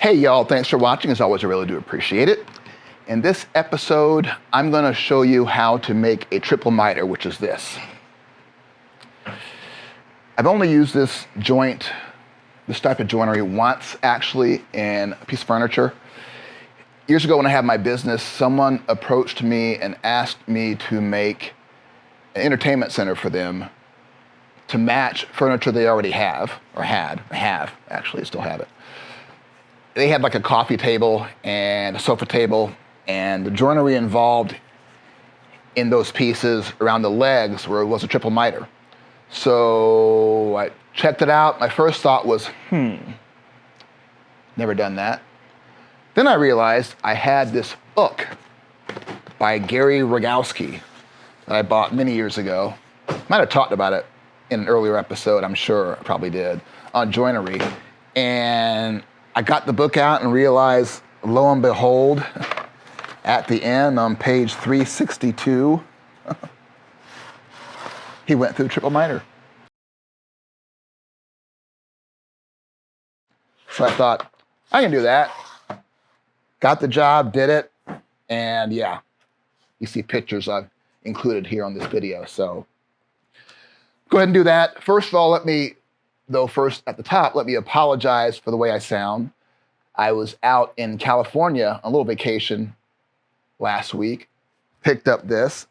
Hey y'all, thanks for watching. As always, I really do appreciate it. In this episode, I'm gonna show you how to make a triple miter, which is this. I've only used this joint, this type of joinery once actually in a piece of furniture. Years ago when I had my business, someone approached me and asked me to make an entertainment center for them to match furniture they already have, or have, actually, still have it. They had like a coffee table and a sofa table, and the joinery involved in those pieces around the legs where it was a triple miter. So I checked it out. My first thought was, never done that. Then I realized I had this book by Gary Rogowski that I bought many years ago. Might have talked about it in an earlier episode, I'm sure I probably did, on joinery. And I got the book out and realized, lo and behold, at the end on page 362, he went through triple miter. So I thought, I can do that. Got the job, did it, and yeah, you see pictures I've included here on this video, so go ahead and do that. First of all, let me apologize for the way I sound. I was out in California on a little vacation last week, picked up this.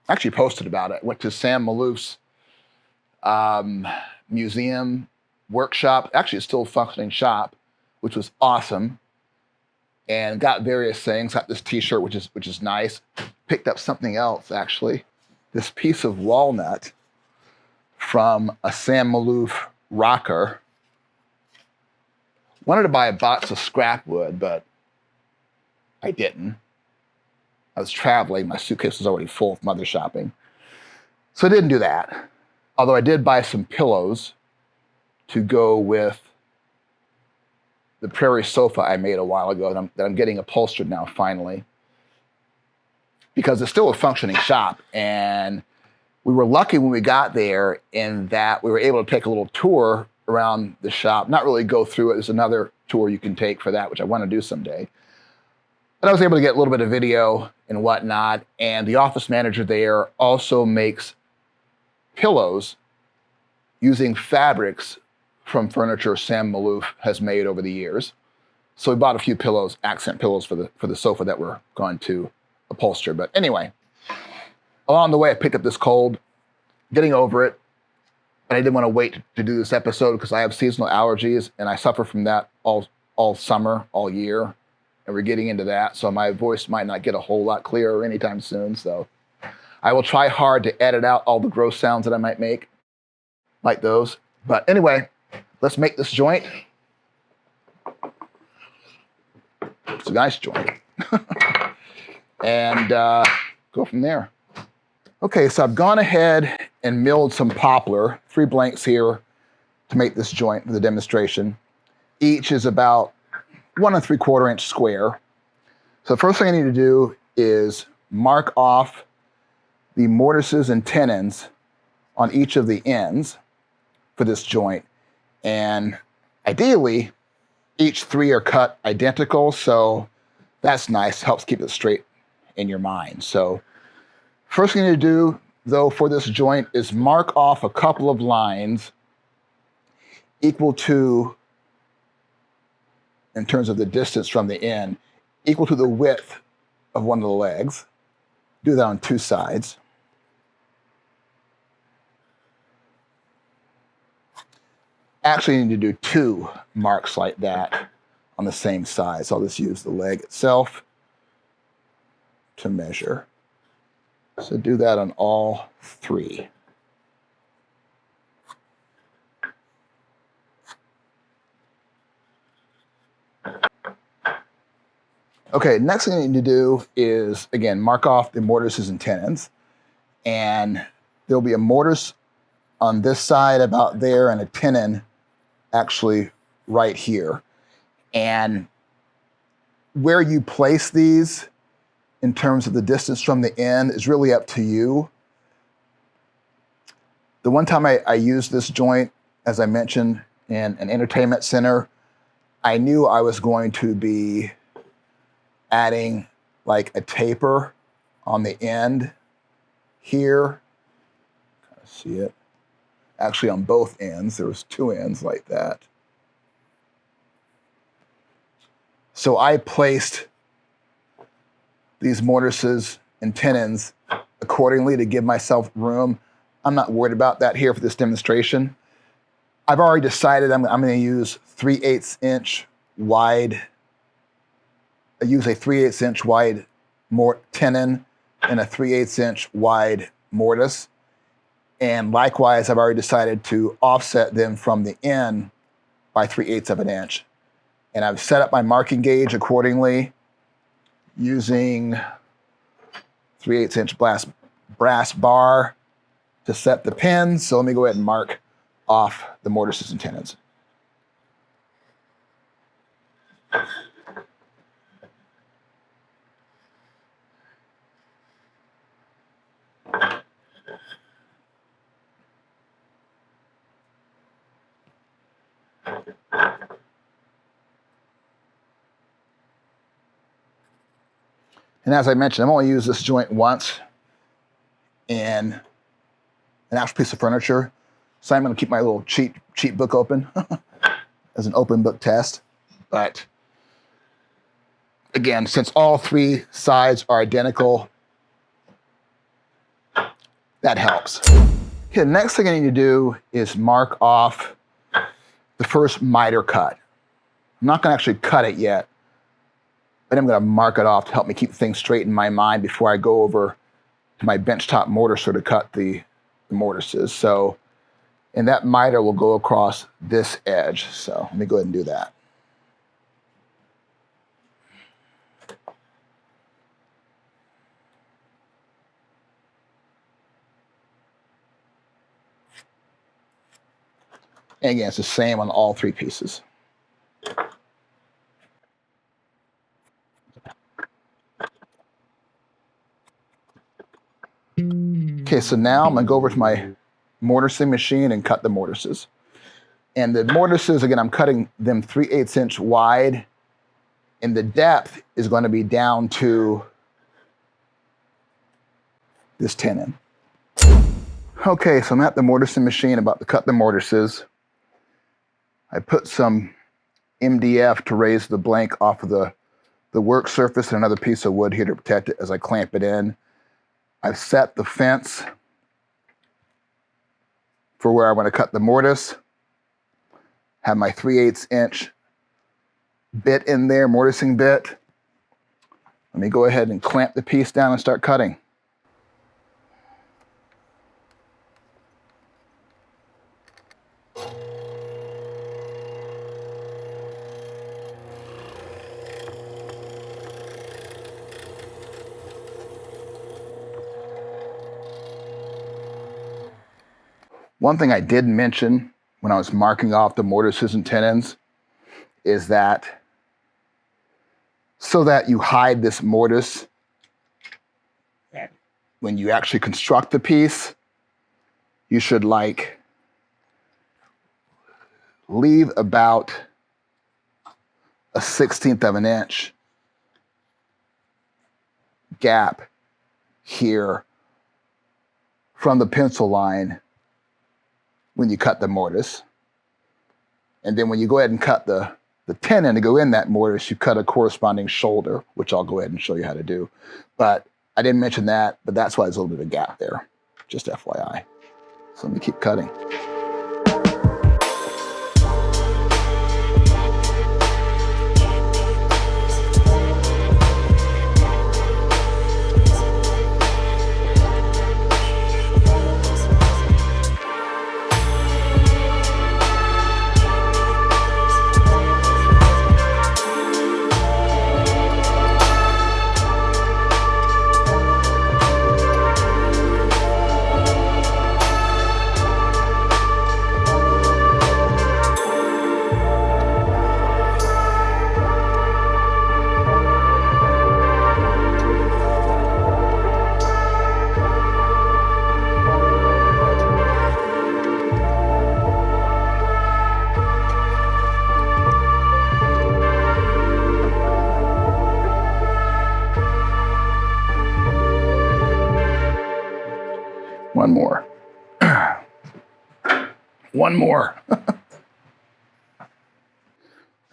Actually posted about it. Went to Sam Malouf's museum workshop. Actually, it's still a functioning shop, which was awesome. And got various things. Got this t-shirt, which is nice. Picked up something else, actually. This piece of walnut from a Sam Malouf rocker. Wanted to buy a box of scrap wood, but I didn't. I was traveling. My suitcase was already full from other shopping. So I didn't do that. Although I did buy some pillows to go with the prairie sofa I made a while ago that I'm getting upholstered now, finally. Because it's still a functioning shop, and we were lucky when we got there in that we were able to take a little tour around the shop, not really go through it. There's another tour you can take for that, which I want to do someday. But I was able to get a little bit of video and whatnot, and the office manager there also makes pillows using fabrics from furniture Sam Malouf has made over the years. So we bought a few pillows, accent pillows for the sofa that we're going to upholster. But anyway, along the way, I picked up this cold, getting over it. But I didn't want to wait to do this episode because I have seasonal allergies and I suffer from that all summer, all year. And we're getting into that. So my voice might not get a whole lot clearer anytime soon. So I will try hard to edit out all the gross sounds that I might make, like those. But anyway, let's make this joint. It's a nice joint. And go from there. Okay, so I've gone ahead and milled some poplar, 3 blanks here to make this joint for the demonstration. Each is about 1 3/4 inch square. So the first thing I need to do is mark off the mortises and tenons on each of the ends for this joint. And ideally, each 3 are cut identical, so that's nice, helps keep it straight in your mind. So first thing you need to do, though, for this joint is mark off a couple of lines equal to, in terms of the distance from the end, equal to the width of one of the legs. Do that on 2 sides. Actually, you need to do 2 marks like that on the same side. So I'll just use the leg itself to measure. So do that on all 3. Okay, next thing you need to do is, again, mark off the mortises and tenons. And there'll be a mortise on this side about there and a tenon actually right here. And where you place these in terms of the distance from the end is really up to you. The one time I used this joint, as I mentioned in an entertainment center, I knew I was going to be adding like a taper on the end here. Kind of see it. Actually, on both ends, there was 2 ends like that. So I placed these mortises and tenons accordingly to give myself room. I'm not worried about that here for this demonstration. I've already decided I'm going to use 3/8 inch wide. I use a 3/8 inch wide tenon and a 3/8 inch wide mortise. And likewise, I've already decided to offset them from the end by 3/8 of an inch. And I've set up my marking gauge accordingly using 3/8 inch brass bar to set the pins. So let me go ahead and mark off the mortises and tenons. And as I mentioned, I'm only use this joint once in an actual piece of furniture. So I'm going to keep my little cheat book open as an open book test. But again, since all 3 sides are identical, that helps. Okay, the next thing I need to do is mark off the first miter cut. I'm not going to actually cut it yet, but I'm going to mark it off to help me keep things straight in my mind before I go over to my benchtop mortiser to cut the mortises. So, and that miter will go across this edge. So let me go ahead and do that. And again, it's the same on all 3 pieces. Okay, so now I'm going to go over to my mortising machine and cut the mortises. And the mortises, again, I'm cutting them 3/8 inch wide, and the depth is going to be down to this tenon. Okay, so I'm at the mortising machine, about to cut the mortises. I put some MDF to raise the blank off of the work surface and another piece of wood here to protect it as I clamp it in. I've set the fence for where I want to cut the mortise. Have my 3/8 inch bit in there, mortising bit. Let me go ahead and clamp the piece down and start cutting. One thing I did mention when I was marking off the mortises and tenons is that so that you hide this mortise when you actually construct the piece, you should like leave about a 1/16 of an inch gap here from the pencil line when you cut the mortise. And then when you go ahead and cut the tenon to go in that mortise, you cut a corresponding shoulder, which I'll go ahead and show you how to do. But I didn't mention that, but that's why there's a little bit of a gap there, just FYI. So let me keep cutting. one more. One more.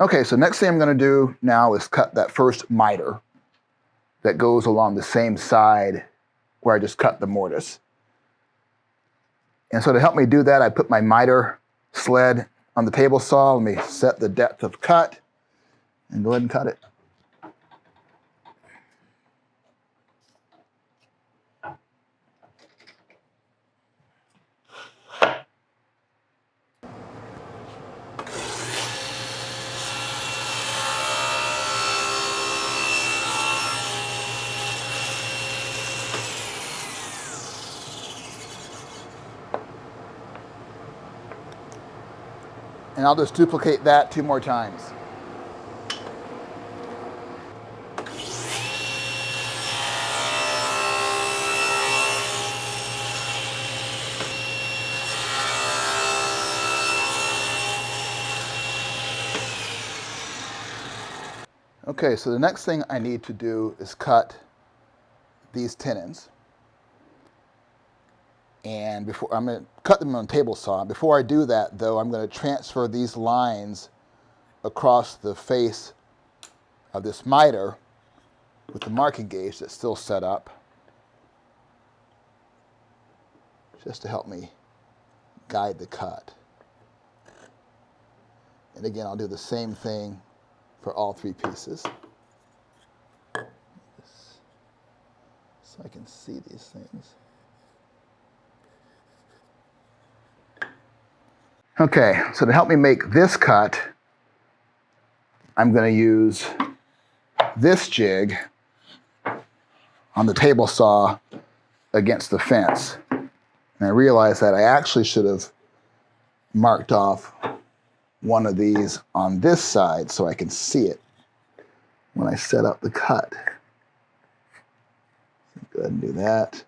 Okay, so next thing I'm going to do now is cut that first miter that goes along the same side where I just cut the mortise. And so to help me do that, I put my miter sled on the table saw. Let me set the depth of cut and go ahead and cut it. And I'll just duplicate that 2 more times. Okay, so the next thing I need to do is cut these tenons. And before I'm going to cut them on a table saw. Before I do that, though, I'm going to transfer these lines across the face of this miter with the marking gauge that's still set up, just to help me guide the cut. And again, I'll do the same thing for all 3 pieces. So I can see these things. Okay, so to help me make this cut, I'm going to use this jig on the table saw against the fence. And I realized that I actually should have marked off one of these on this side so I can see it when I set up the cut. Go ahead and do that.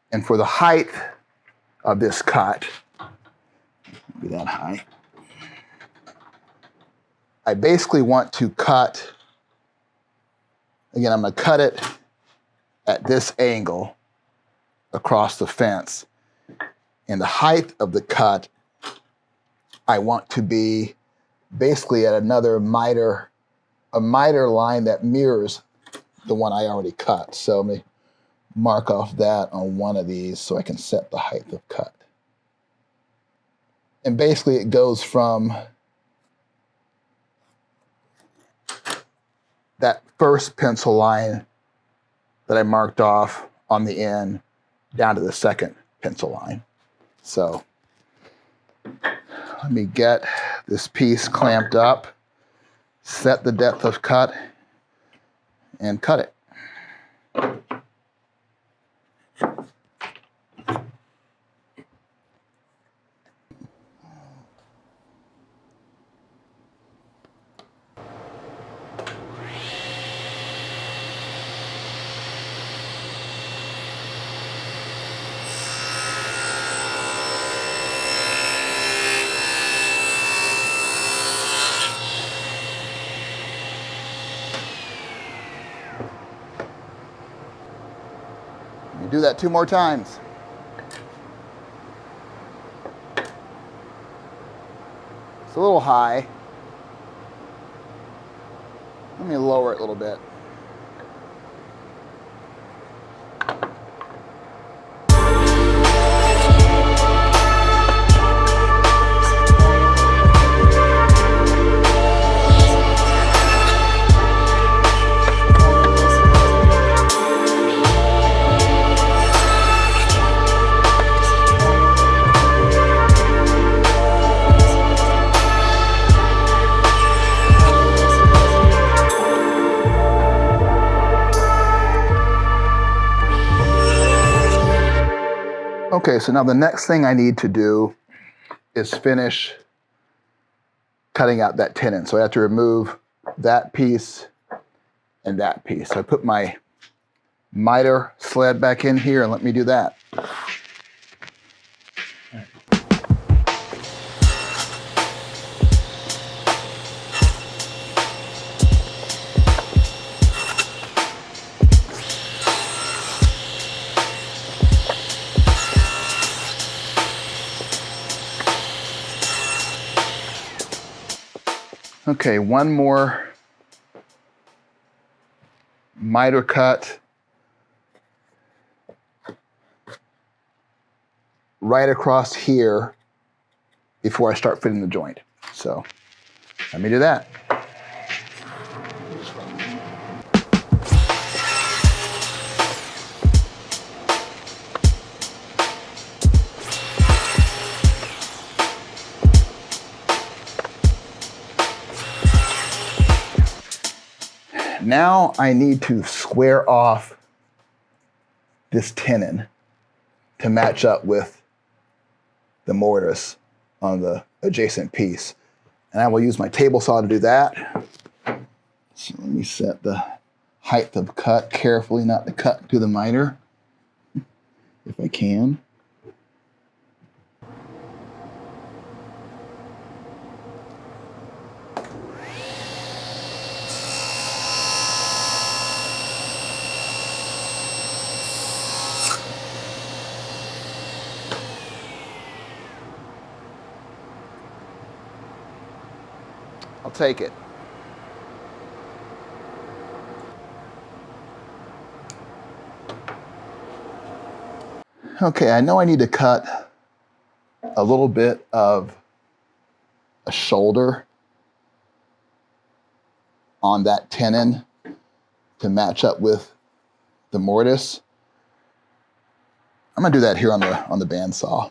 And for the height of this cut, be that high, I basically want to cut, again, I'm going to cut it at this angle across the fence. And the height of the cut, I want to be basically at another miter, a miter line that mirrors the one I already cut. So let me mark off that on one of these so I can set the height of cut. And basically it goes from that first pencil line that I marked off on the end down to the second pencil line. So let me get this piece clamped up, set the depth of cut, and cut it. You do that 2 more times. It's a little high. Let me lower it a little bit. Okay, so now the next thing I need to do is finish cutting out that tenon. So I have to remove that piece and that piece. So I put my miter sled back in here and let me do that. Okay, one more miter cut right across here before I start fitting the joint. So let me do that. Now I need to square off this tenon to match up with the mortise on the adjacent piece. And I will use my table saw to do that. So let me set the height of cut carefully, not to cut to the miter, if I can. I'll take it. Okay, I know I need to cut a little bit of a shoulder on that tenon to match up with the mortise. I'm gonna do that here on the bandsaw.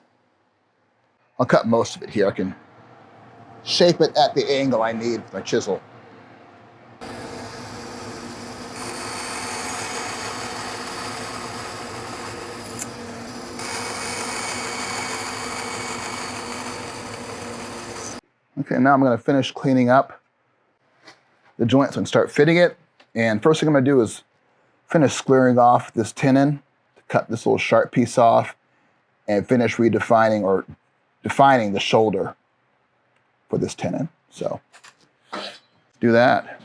I'll cut most of it here. I can shape it at the angle I need with my chisel. Okay, now I'm gonna finish cleaning up the joints and start fitting it. And first thing I'm gonna do is finish squaring off this tenon to cut this little sharp piece off and finish redefining or defining the shoulder for this tenon. So do that.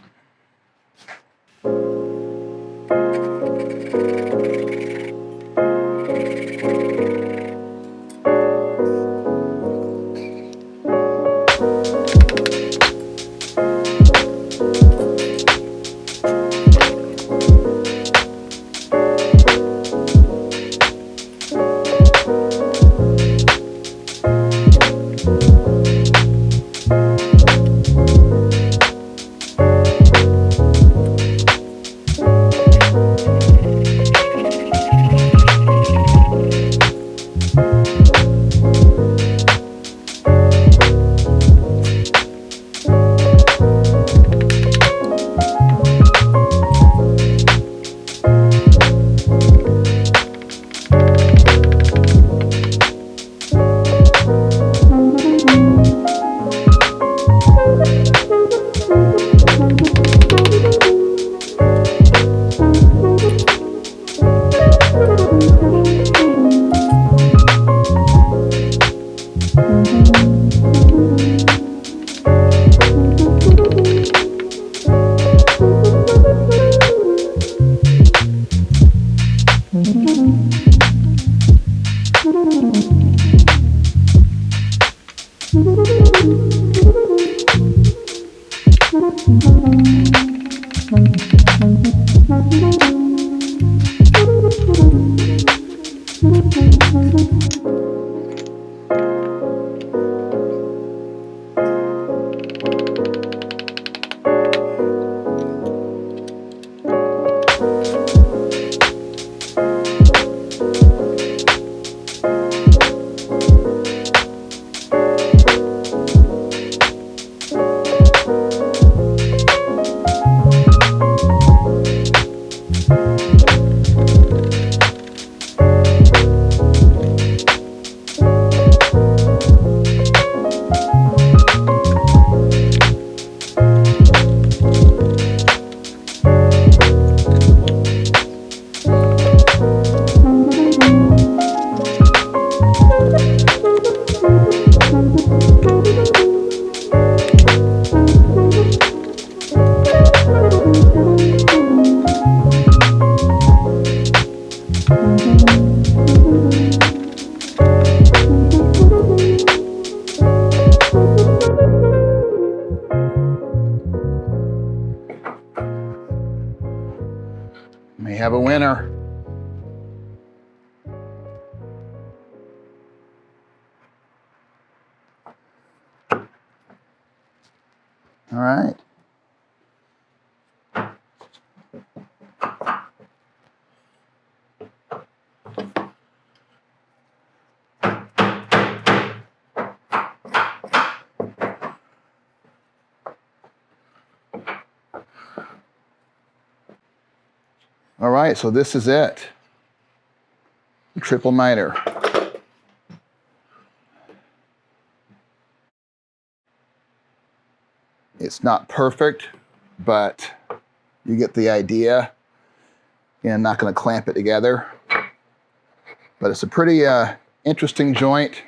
winner. All right. All right, so this is it. Triple miter. It's not perfect, but you get the idea. And I'm not going to clamp it together, but it's a pretty interesting joint,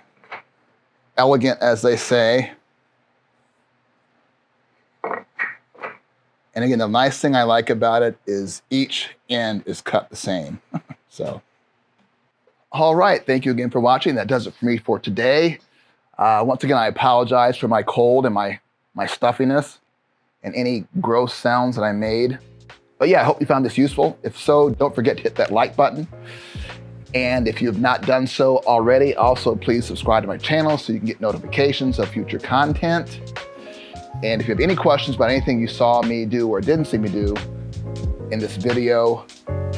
elegant as they say. And again, the nice thing I like about it is each end is cut the same. So, all right, thank you again for watching. That does it for me for today. Once again, I apologize for my cold and my stuffiness and any gross sounds that I made. But yeah, I hope you found this useful. If so, don't forget to hit that like button. And if you have not done so already, also please subscribe to my channel so you can get notifications of future content. And if you have any questions about anything you saw me do or didn't see me do in this video,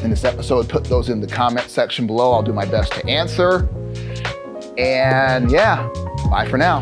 in this episode, put those in the comment section below. I'll do my best to answer. And yeah, bye for now.